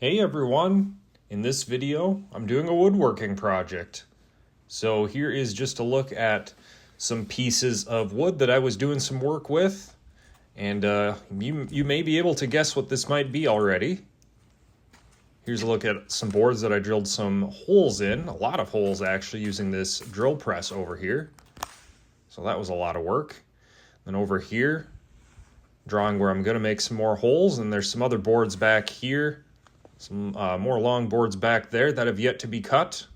Hey everyone, in this video I'm doing a woodworking project. So here is just a look at some pieces of wood that I was doing some work with, and you may be able to guess what this might be already. Here's a look at some boards that I drilled some holes in, a lot of holes actually, using this drill press over here. So that was a lot of work. Then over here, drawing where I'm going to make some more holes, and there's some other boards back here. Some more long boards back there that have yet to be cut.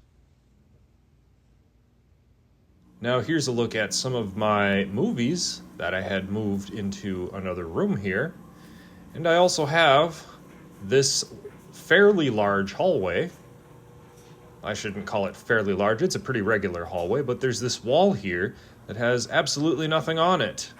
Now here's a look at some of my movies that I had moved into another room here. And I also have this fairly large hallway. I shouldn't call it fairly large, it's a pretty regular hallway, but there's this wall here that has absolutely nothing on it.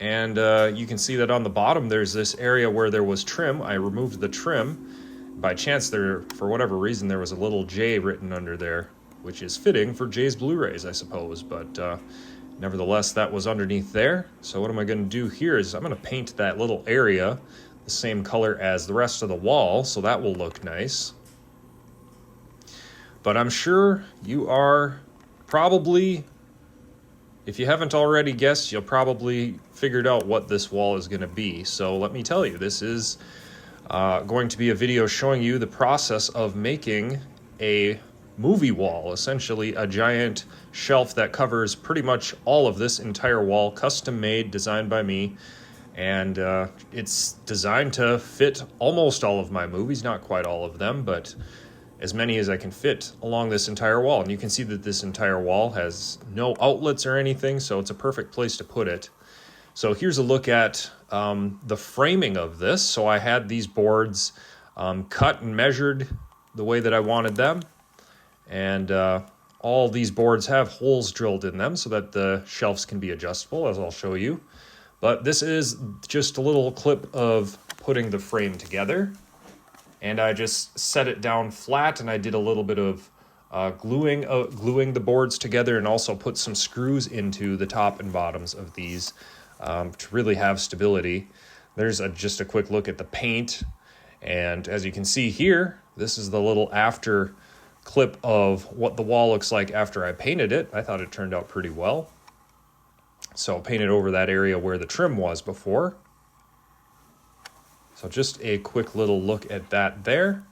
And you can see that on the bottom there's this area where there was trim. I removed the trim. By chance, there, for whatever reason, there was a little J written under there, which is fitting for J's Blu-Rays, I suppose. But nevertheless, that was underneath there. So what am I going to do here is I'm going to paint that little area the same color as the rest of the wall, so that will look nice. But I'm sure you are probably, if you haven't already guessed, you'll probably figured out what this wall is going to be. So let me tell you, this is going to be a video showing you the process of making a movie wall, essentially a giant shelf that covers pretty much all of this entire wall, custom made, designed by me. And it's designed to fit almost all of my movies, not quite all of them, but as many as I can fit along this entire wall. And you can see that this entire wall has no outlets or anything, so it's a perfect place to put it. So here's a look at the framing of this. So I had these boards cut and measured the way that I wanted them. And all these boards have holes drilled in them so that the shelves can be adjustable, as I'll show you. But this is just a little clip of putting the frame together. And I just set it down flat, and I did a little bit of gluing the boards together, and also put some screws into the top and bottoms of these to really have stability. There's just a quick look at the paint, and as you can see here, this is the little after clip of what the wall looks like after I painted it. I thought it turned out pretty well. So I painted over that area where the trim was before. So just a quick little look at that there.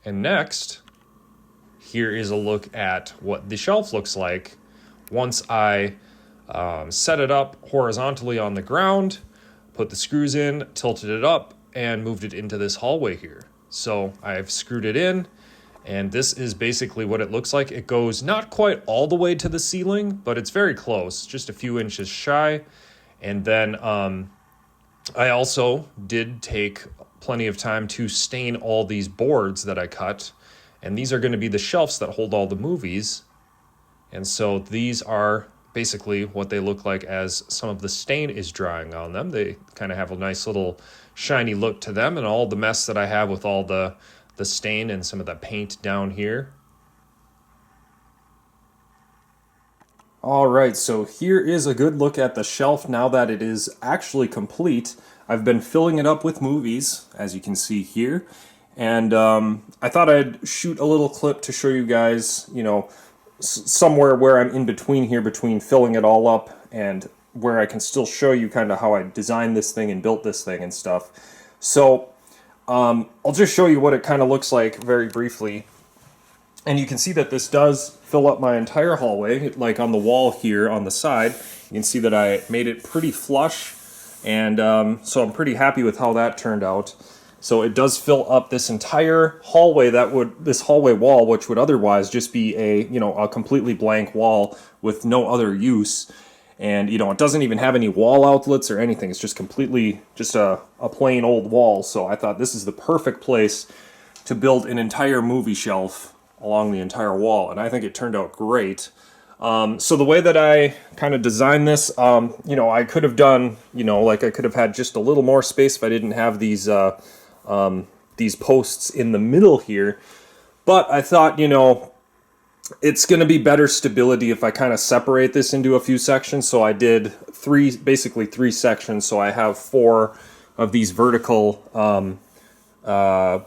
And next, here is a look at what the shelf looks like once I set it up horizontally on the ground, put the screws in, tilted it up, and moved it into this hallway here. So I've screwed it in. And this is basically what it looks like. It goes not quite all the way to the ceiling, but it's very close, just a few inches shy. And then I also did take plenty of time to stain all these boards that I cut. And these are going to be the shelves that hold all the movies. And so these are basically what they look like as some of the stain is drying on them. They kind of have a nice little shiny look to them, and all the mess that I have with all the stain and some of the paint down here. All right, so here is a good look at the shelf now that it is actually complete. I've been filling it up with movies, as you can see here, and I thought I'd shoot a little clip to show you guys, you know, somewhere where I'm in between here, between filling it all up and where I can still show you kind of how I designed this thing and built this thing and stuff. So I'll just show you what it kind of looks like very briefly. And you can see that this does fill up my entire hallway, like on the wall here on the side. You can see that I made it pretty flush, and so I'm pretty happy with how that turned out. So it does fill up this entire hallway, this hallway wall, which would otherwise just be a completely blank wall with no other use. And, you know, it doesn't even have any wall outlets or anything. It's just completely just a plain old wall. So I thought this is the perfect place to build an entire movie shelf along the entire wall. And I think it turned out great. So the way that I kind of designed this, I could have done, like I could have had just a little more space if I didn't have these posts in the middle here. But I thought, It's going to be better stability if I kind of separate this into a few sections. So I did basically three sections. So I have 4 of these vertical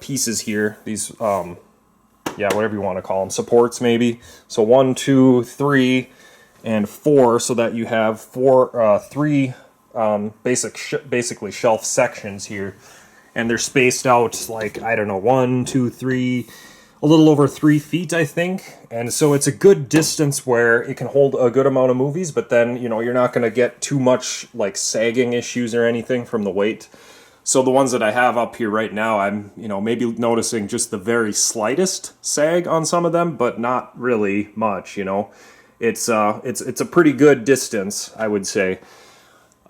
pieces here. These, yeah, whatever you want to call them, supports maybe. So 1, 2, 3, and 4, so that you have 3 basically shelf sections here, and they're spaced out like, I don't know, 1, 2, 3, a little over 3 feet, I think. And so it's a good distance where it can hold a good amount of movies, but then, you know, you're not going to get too much like sagging issues or anything from the weight. So the ones that I have up here right now, I'm, you know, maybe noticing just the very slightest sag on some of them, but not really much, you know. It's a pretty good distance, I would say.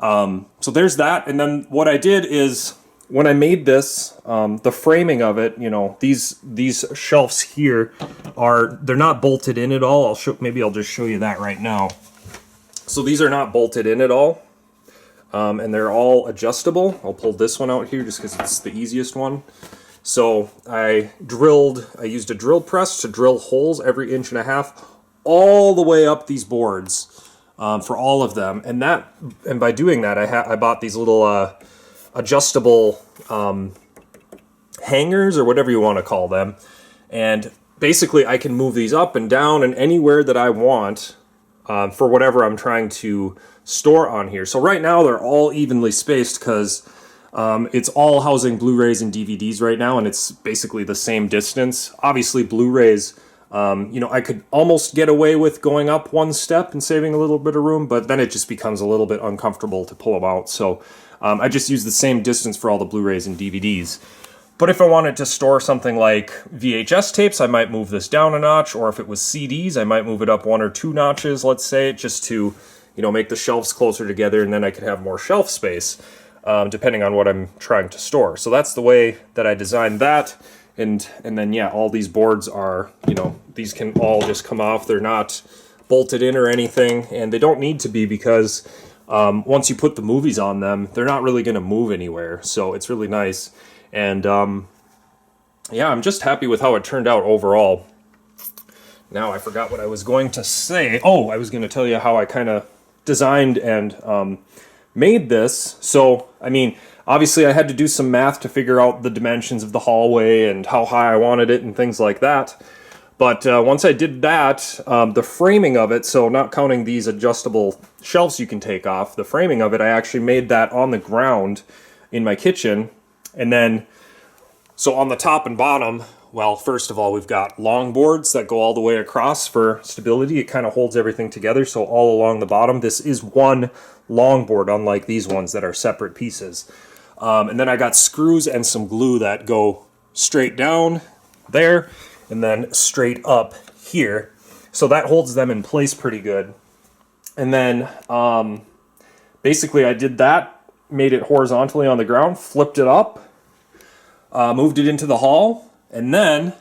So there's that. And then what I did is, when I made this, the framing of it, you know, these shelves here they're not bolted in at all. Maybe I'll just show you that right now. So these are not bolted in at all. And they're all adjustable. I'll pull this one out here just because it's the easiest one. So I used a drill press to drill holes every 1.5 inches all the way up these boards for all of them. And by doing that, I bought these little adjustable hangers, or whatever you want to call them. And basically I can move these up and down and anywhere that I want for whatever I'm trying to store on here. So right now they're all evenly spaced because it's all housing Blu-rays and DVDs right now, and it's basically the same distance. Obviously Blu-rays, you know, I could almost get away with going up 1 step and saving a little bit of room, but then it just becomes a little bit uncomfortable to pull them out. So I just use the same distance for all the Blu-rays and DVDs. But if I wanted to store something like VHS tapes, I might move this down a notch, or if it was CDs, I might move it up 1 or 2 notches, let's say, just to, you know, make the shelves closer together, and then I could have more shelf space, depending on what I'm trying to store. So that's the way that I designed that. And then, yeah, all these boards are, you know, these can all just come off. They're not bolted in or anything, and they don't need to be, because once you put the movies on them, they're not really going to move anywhere. So it's really nice. And yeah, I'm just happy with how it turned out overall. Now I forgot what I was going to say. Oh, I was going to tell you how I kind of designed and made this. So, I mean, obviously I had to do some math to figure out the dimensions of the hallway and how high I wanted it and things like that. But once I did that, the framing of it, so not counting these adjustable shelves you can take off, the framing of it, I actually made that on the ground in my kitchen. And then, so on the top and bottom, well, first of all, we've got long boards that go all the way across for stability. It kind of holds everything together. So all along the bottom, this is one long board, unlike these ones that are separate pieces. And then I got screws and some glue that go straight down there and then straight up here. So that holds them in place pretty good. And then basically I did that, made it horizontally on the ground, flipped it up, moved it into the hall, and then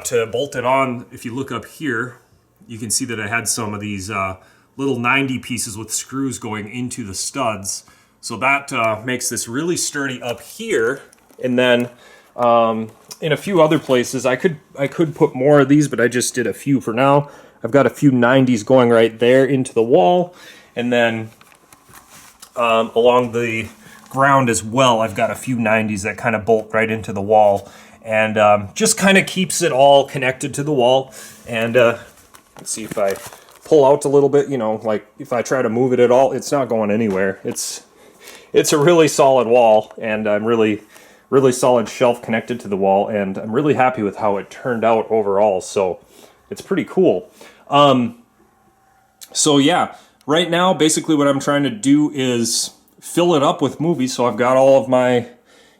to bolt it on, if you look up here, you can see that I had some of these little 90 pieces with screws going into the studs. So that makes this really sturdy up here. And then in a few other places, I could put more of these, but I just did a few for now. I've got a few 90s going right there into the wall. And then along the ground as well, I've got a few 90s that kind of bolt right into the wall, and just kind of keeps it all connected to the wall. And let's see, if I pull out a little bit, you know, like if I try to move it at all, it's not going anywhere. It's a really solid wall, and I'm really solid shelf connected to the wall, and I'm really happy with how it turned out overall. So it's pretty cool. So yeah, right now basically what I'm trying to do is fill it up with movies. So I've got all of my,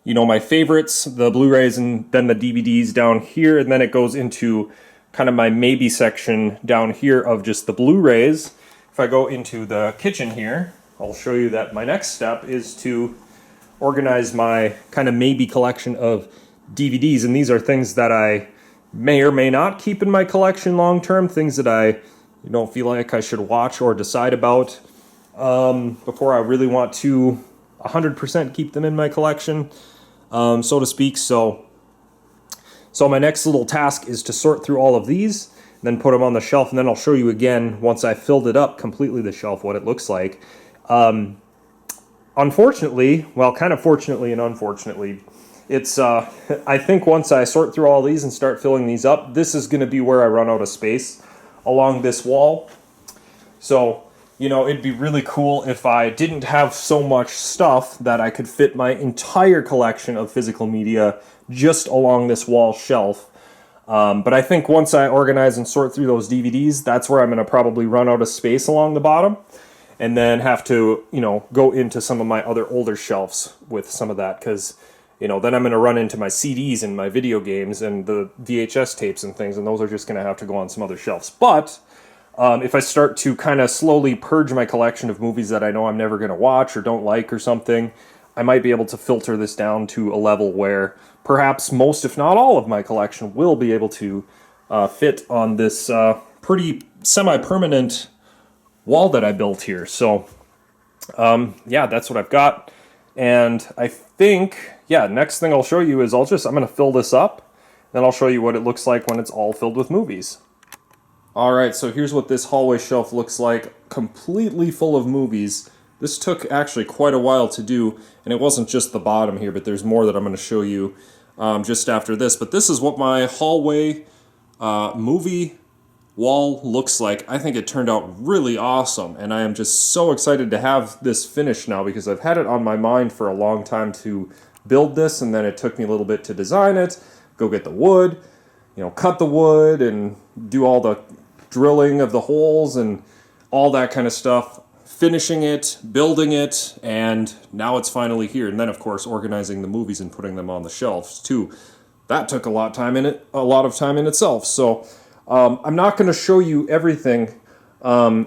you know, my favorites, the Blu-rays and then the DVDs down here, and then it goes into kind of my maybe section down here of just the Blu-rays. If I go into the kitchen here, I'll show you that my next step is to organize my kind of maybe collection of DVDs, and these are things that I may or may not keep in my collection long term, things that I don't feel like I should watch or decide about before I really want to 100% keep them in my collection, so to speak. So my next little task is to sort through all of these. then put them on the shelf, and then I'll show you again once I filled it up completely, the shelf, what it looks like. Unfortunately, well, kind of fortunately and unfortunately, it's I think once I sort through all these and start filling these up, this is going to be where I run out of space along this wall. So, you know, it'd be really cool if I didn't have so much stuff that I could fit my entire collection of physical media just along this wall shelf. But I think once I organize and sort through those DVDs, that's where I'm going to probably run out of space along the bottom, and then have to, you know, go into some of my other older shelves with some of that, because, you know, then I'm going to run into my CDs and my video games and the VHS tapes and things, and those are just going to have to go on some other shelves. But if I start to kind of slowly purge my collection of movies that I know I'm never going to watch or don't like or something, I might be able to filter this down to a level where perhaps most, if not all, of my collection will be able to fit on this pretty semi-permanent wall that I built here. So, yeah, that's what I've got. And I think, yeah, next thing I'll show you is I'm going to fill this up, then I'll show you what it looks like when it's all filled with movies. Alright, so here's what this hallway shelf looks like, completely full of movies. This took actually quite a while to do, and it wasn't just the bottom here, but there's more that I'm going to show you just after this. But this is what my hallway movie wall looks like. I think it turned out really awesome, and I am just so excited to have this finished now, because I've had it on my mind for a long time to build this, and then it took me a little bit to design it, go get the wood, you know, cut the wood, and do all the drilling of the holes and all that kind of stuff, finishing it, building it, and now it's finally here. And then, of course, organizing the movies and putting them on the shelves too. That took a lot of time in itself. So I'm not going to show you everything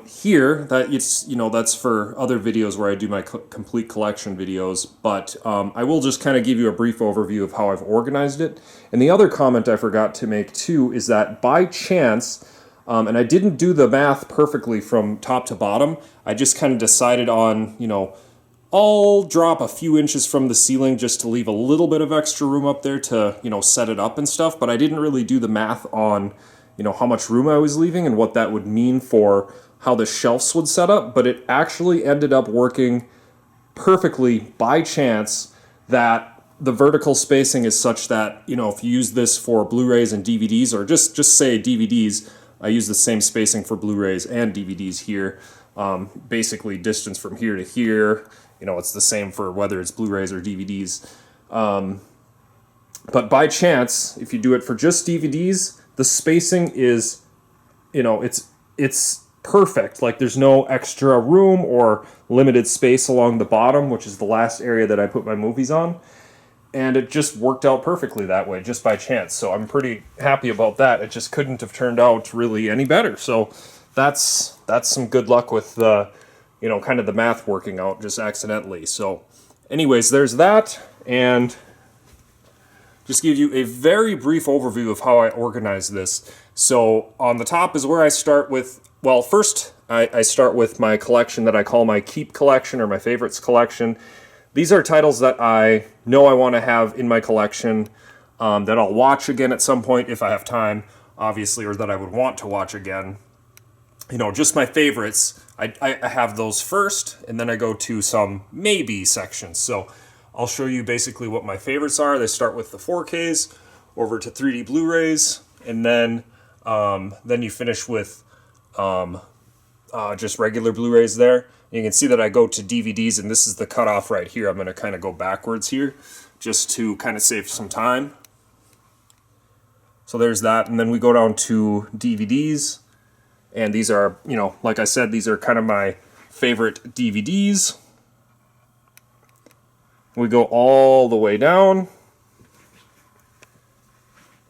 here. That it's, you know, that's for other videos where I do my complete collection videos. But I will just kind of give you a brief overview of how I've organized it. And the other comment I forgot to make too is that by chance, and I didn't do the math perfectly from top to bottom, I just kind of decided on, you know, I'll drop a few inches from the ceiling just to leave a little bit of extra room up there to, you know, set it up and stuff, but I didn't really do the math on, you know, how much room I was leaving and what that would mean for how the shelves would set up, but it actually ended up working perfectly by chance that the vertical spacing is such that, you know, if you use this for Blu-rays and DVDs, or just say DVDs, I use the same spacing for Blu-rays and DVDs here. Basically, distance from here to here, you know, it's the same for whether it's Blu-rays or DVDs. But by chance, if you do it for just DVDs, the spacing is, you know, it's perfect. Like, there's no extra room or limited space along the bottom, which is the last area that I put my movies on. And it just worked out perfectly that way, just by chance. So I'm pretty happy about that. It just couldn't have turned out really any better. So that's some good luck with the, you know, kind of the math working out just accidentally. So anyways, there's that. And just give you a very brief overview of how I organize this. So on the top is where I start with, well, first I start with my collection that I call my Keep collection, or my favorites collection. These are titles that I know I want to have in my collection, that I'll watch again at some point if I have time, obviously, or that I would want to watch again. You know, just my favorites. I have those first, and then I go to some maybe sections. So I'll show you basically what my favorites are. They start with the 4Ks, over to 3D Blu-rays, and then you finish with just regular Blu-rays there. You can see that I go to DVDs, and this is the cutoff right here. I'm going to kind of go backwards here just to kind of save some time. So there's that, and then we go down to DVDs, and these are, you know, like I said, these are kind of my favorite DVDs. We go all the way down,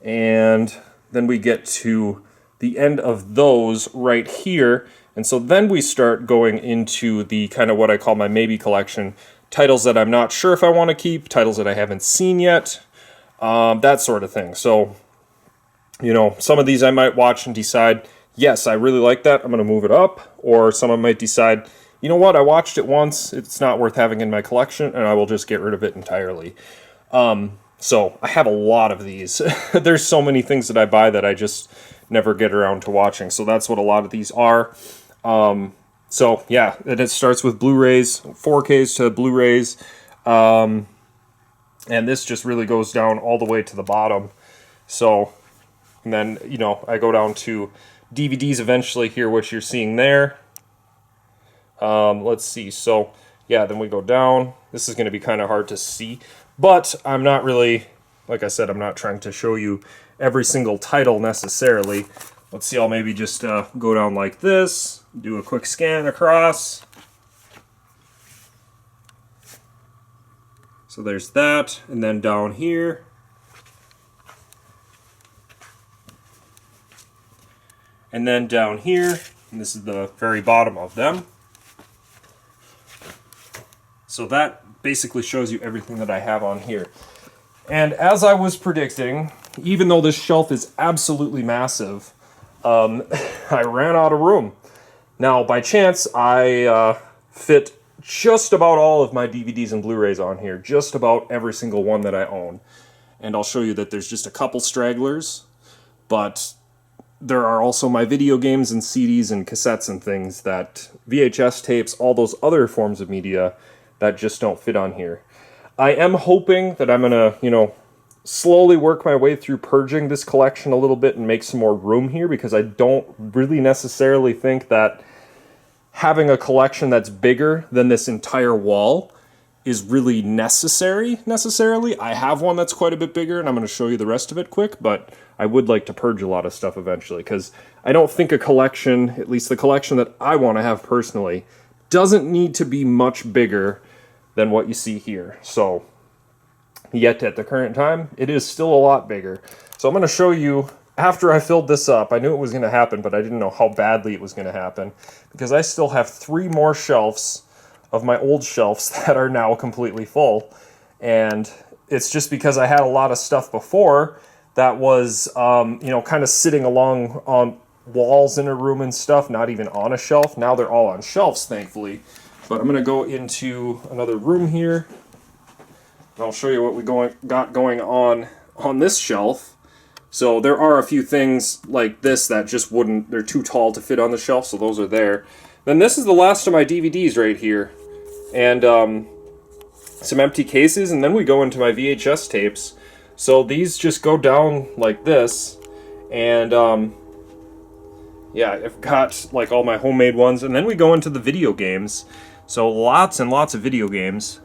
and then we get to the end of those right here. And so then we start going into the kind of what I call my maybe collection. Titles that I'm not sure if I want to keep, titles that I haven't seen yet, that sort of thing. So, you know, some of these I might watch and decide, yes, I really like that, I'm going to move it up. Or someone might decide, you know what, I watched it once, it's not worth having in my collection, and I will just get rid of it entirely. So I have a lot of these. There's so many things that I buy that I just never get around to watching. So that's what a lot of these are. So yeah, and it starts with Blu-rays, 4Ks to Blu-rays, and this just really goes down all the way to the bottom. So, and then, you know, I go down to DVDs eventually here, which you're seeing there. Let's see, so yeah, then we go down. This is going to be kind of hard to see, but I'm not really, like I said, I'm not trying to show you every single title necessarily. Let's see, I'll maybe just go down like this, do a quick scan across. So there's that, and then down here. And then down here, and this is the very bottom of them. So that basically shows you everything that I have on here. And as I was predicting, even though this shelf is absolutely massive, I ran out of room. Now, by chance, I fit just about all of my DVDs and Blu-rays on here, just about every single one that I own. And I'll show you that there's just a couple stragglers, but there are also my video games and CDs and cassettes and things, that VHS tapes, all those other forms of media that just don't fit on here. I am hoping that I'm gonna, you know, slowly work my way through purging this collection a little bit and make some more room here, because I don't really necessarily think that having a collection that's bigger than this entire wall is really necessarily. I have one that's quite a bit bigger, and I'm going to show you the rest of it quick, but I would like to purge a lot of stuff eventually, because I don't think a collection, at least the collection that I want to have personally, doesn't need to be much bigger than what you see here. So, yet at the current time, it is still a lot bigger. So I'm going to show you, after I filled this up, I knew it was going to happen, but I didn't know how badly it was going to happen, because I still have 3 more shelves of my old shelves that are now completely full. And it's just because I had a lot of stuff before that was, you know, kind of sitting along on walls in a room and stuff, not even on a shelf. Now they're all on shelves, thankfully. But I'm going to go into another room here, and I'll show you what we got going on this shelf. So there are a few things like this that just wouldn't, they're too tall to fit on the shelf, so those are there. Then this is the last of my DVDs right here, and some empty cases, and then we go into my VHS tapes. So these just go down like this, and yeah, I've got like all my homemade ones, and then we go into the video games. So lots and lots of video games,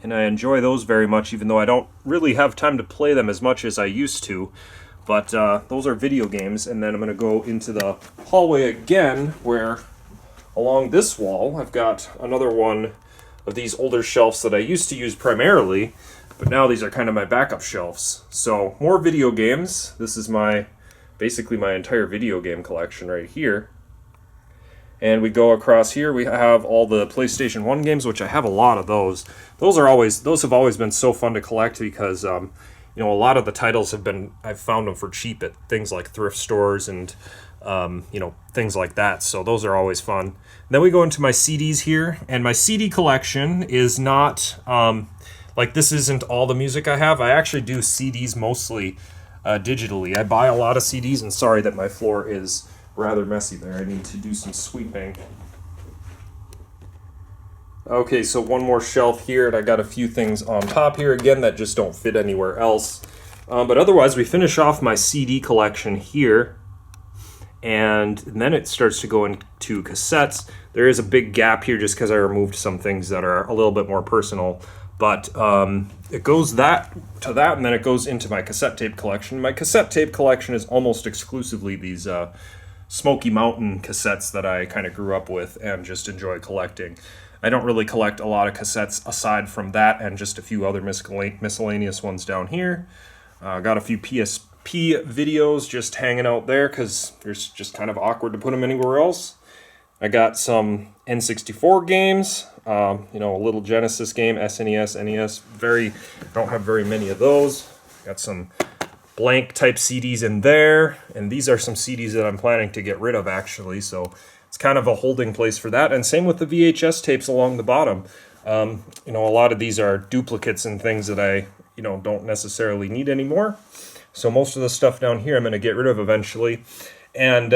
and I enjoy those very much, even though I don't really have time to play them as much as I used to. But those are video games, and then I'm going to go into the hallway again, where along this wall I've got another one of these older shelves that I used to use primarily, but now these are kind of my backup shelves. So more video games. This is basically my entire video game collection right here. And we go across here, we have all the PlayStation 1 games, which I have a lot of those. Those have always been so fun to collect, because you know, a lot of the titles I've found them for cheap at things like thrift stores and you know, things like that. So those are always fun. Then we go into my CDs here, and my CD collection is not like, this isn't all the music I have. I actually do CDs mostly digitally. I buy a lot of CDs, and sorry that my floor is rather messy there. I need to do some sweeping. Okay, so one more shelf here, and I got a few things on top here again that just don't fit anywhere else. But otherwise, we finish off my CD collection here, and then it starts to go into cassettes. There is a big gap here just because I removed some things that are a little bit more personal. But it goes to that, and then it goes into my cassette tape collection. My cassette tape collection is almost exclusively these Smoky Mountain cassettes that I kind of grew up with and just enjoy collecting. I don't really collect a lot of cassettes aside from that and just a few other miscellaneous ones down here. Got a few PSP videos just hanging out there because it's just kind of awkward to put them anywhere else. I got some N64 games, you know, a little Genesis game, SNES, NES. I don't have very many of those. Got some blank type CDs in there, and these are some CDs that I'm planning to get rid of actually, so it's kind of a holding place for that. And same with the VHS tapes along the bottom. You know, a lot of these are duplicates and things that I, you know, don't necessarily need anymore. So most of the stuff down here I'm going to get rid of eventually. And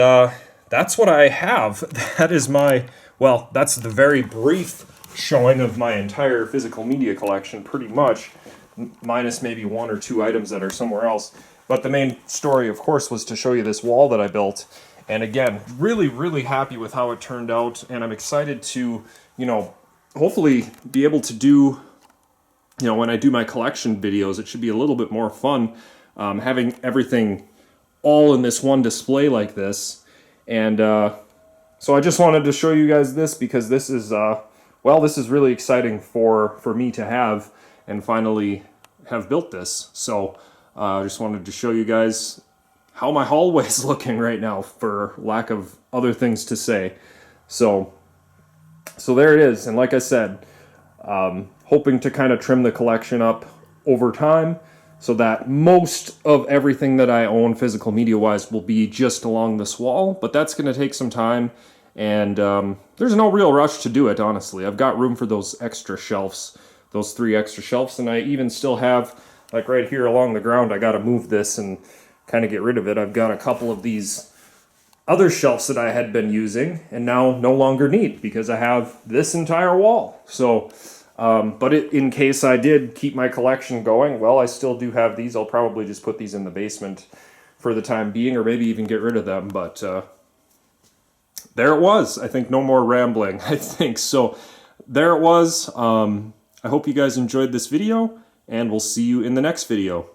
that's what I have. That is my, well, that's the very brief showing of my entire physical media collection, pretty much, minus maybe one or two items that are somewhere else. But the main story, of course, was to show you this wall that I built. And again, really, really happy with how it turned out. And I'm excited to, you know, hopefully be able to do, you know, when I do my collection videos, it should be a little bit more fun having everything all in this one display like this. And so I just wanted to show you guys this because this is, well, this is really exciting for me to have and finally have built this. So I just wanted to show you guys how my hallway is looking right now, for lack of other things to say. So there it is. And like I said, hoping to kind of trim the collection up over time so that most of everything that I own physical media wise will be just along this wall, but that's going to take some time, and there's no real rush to do it, honestly. I've got room for those extra shelves, those 3 extra shelves, and I even still have, like right here along the ground, I got to move this and kind of get rid of it. I've got a couple of these other shelves that I had been using and now no longer need because I have this entire wall. So but in case I did keep my collection going, well, I still do have these. I'll probably just put these in the basement for the time being, or maybe even get rid of them. But there it was. I think no more rambling, I think. So there it was. I hope you guys enjoyed this video, and we'll see you in the next video.